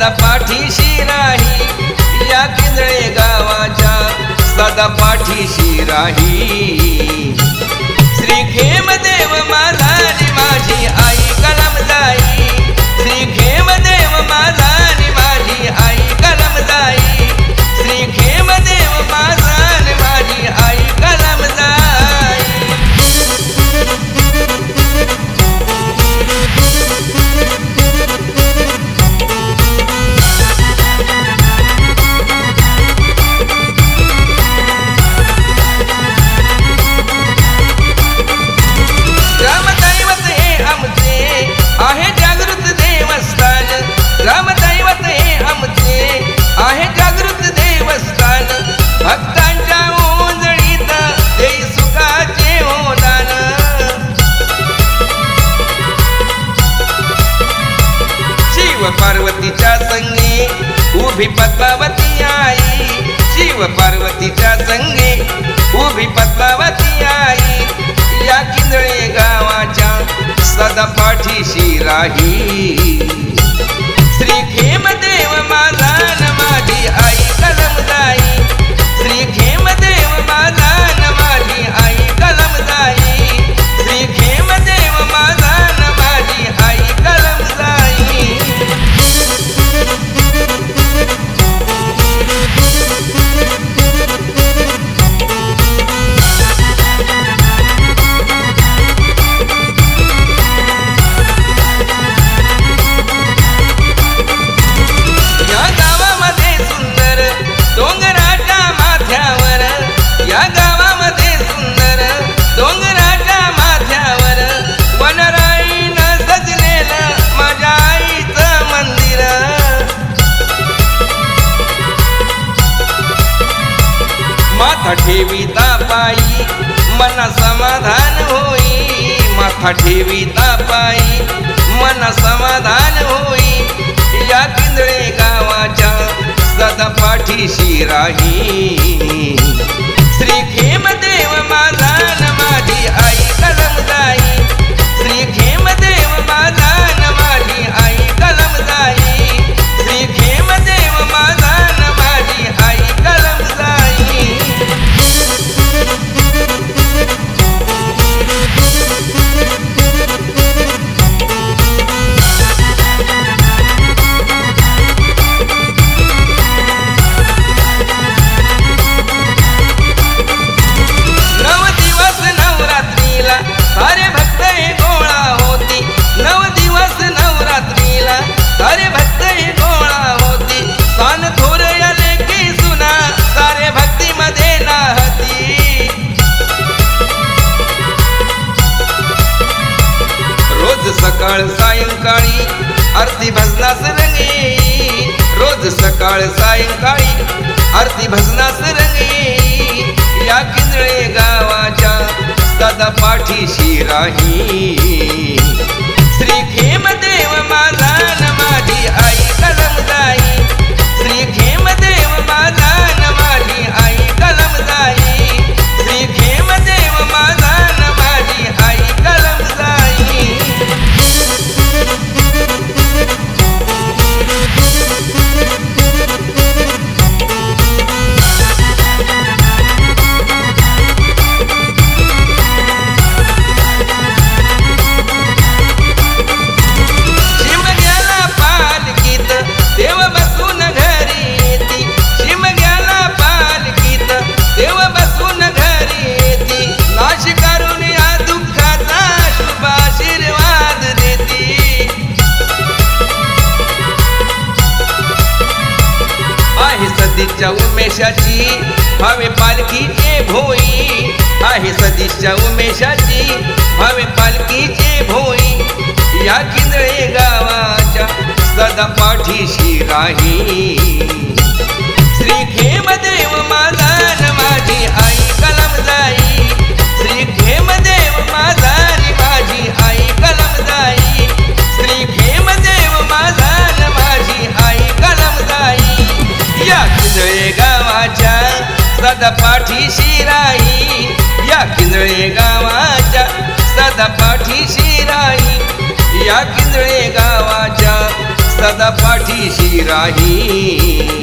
सदा पाठीशी राही, या किंजळे गावाच्या सदा पाठीशी राही. श्री खेमदेव माझा आणि माझी आई कलमदाई, श्री खेमदेव माझा आणि माझी आई कलमदाई, श्री खेमदेव माझा आणि माझी आई कलमदाई. ग्रामदैवत हे आमचे आहे जागृत देवस्थान, ग्रामदैवत हे आमचे आहे जागृत देवस्थान. भक्तांच्या ओंजळीत देई सुखाचे होदान. शिव पार्वतीच्या संगे उभी पद्मावती आई, शिव पार्वतीच्या संगे उभी पद्मावती आई, या किंजळे गावाच्या सदा पाठीशी राही. श्री खेमदेव माझा न माझी आई कलमदाई, श्री खेमदेव माझा न माझी आई कलमदाई, श्री खेमदेव माझा न माझी आई कलमदाई. या गावामध्ये सुंदर डोंगराच्या माथ्यावर, या गावामध्ये सुंदर डोंगराच्या माथ्यावर वनराईनं सजलेलं माझ्या आईचं मंदिर. माथा ठेवीता पायी मना समाधान होई, माथा ठेवीता पायी मना समाधान होई, या किंजळे गावाच्या सदा पाठीशी राही. श्री खेमदेव माझा न माझी आई कलमदाई, श्री खेमदेव माझा न माझी आई कलमदाई, श्री खेमदेव माझा न माझी आई कलमदाई. नव दिवस नवरात्रीला सारे भक्त हे गोळा होती, नव दिवस नवरात्रीला सारे भक्त हे गोळा होती. सान थोर आले की सुना सारे भक्तीमध्ये नाहती. रोज सकाळ सायंकाळी आरती भजनास रंगे, रोज सकाळ सायंकाळी आरती भजनास रंगे, या किंजळे गावाच्या सदा पाठीशी राही. श्री खेमदेव माझा न माझी आई कलमदाई, श्री खेमदेव माझा न माझी आई कलमदाई, श्री खेमदेव माझा न माझी आई कलमदाई. शिमग्याला पालखीत देव बसून घरी येती, शिमग्याला पालखीत देव बसून घरी येती. नाश करून या दुःखाचा शुभ आशीर्वाद देती. आहे सदीच्या उमेशाची भावे पालखीचे भोई, आहे सदीच्या उमेशाची भावे पालखीचे भोई, या किंजळे गावाच्या सदा पाठीशी राही. श्री खेमदेव माझा न माझी आई कलमदाई, श्री खेमदेव माझा आणि माझी आई कलमदाई, श्री खेमदेव माझा न माझी आई कलमदाई. या किंजळे गावाच्या सदा पाठीशी राही, या किंजळे गावाच्या सदा पाठीशी राही, या किंजळे गावाच्या सदा पाठी पाठीशी राही.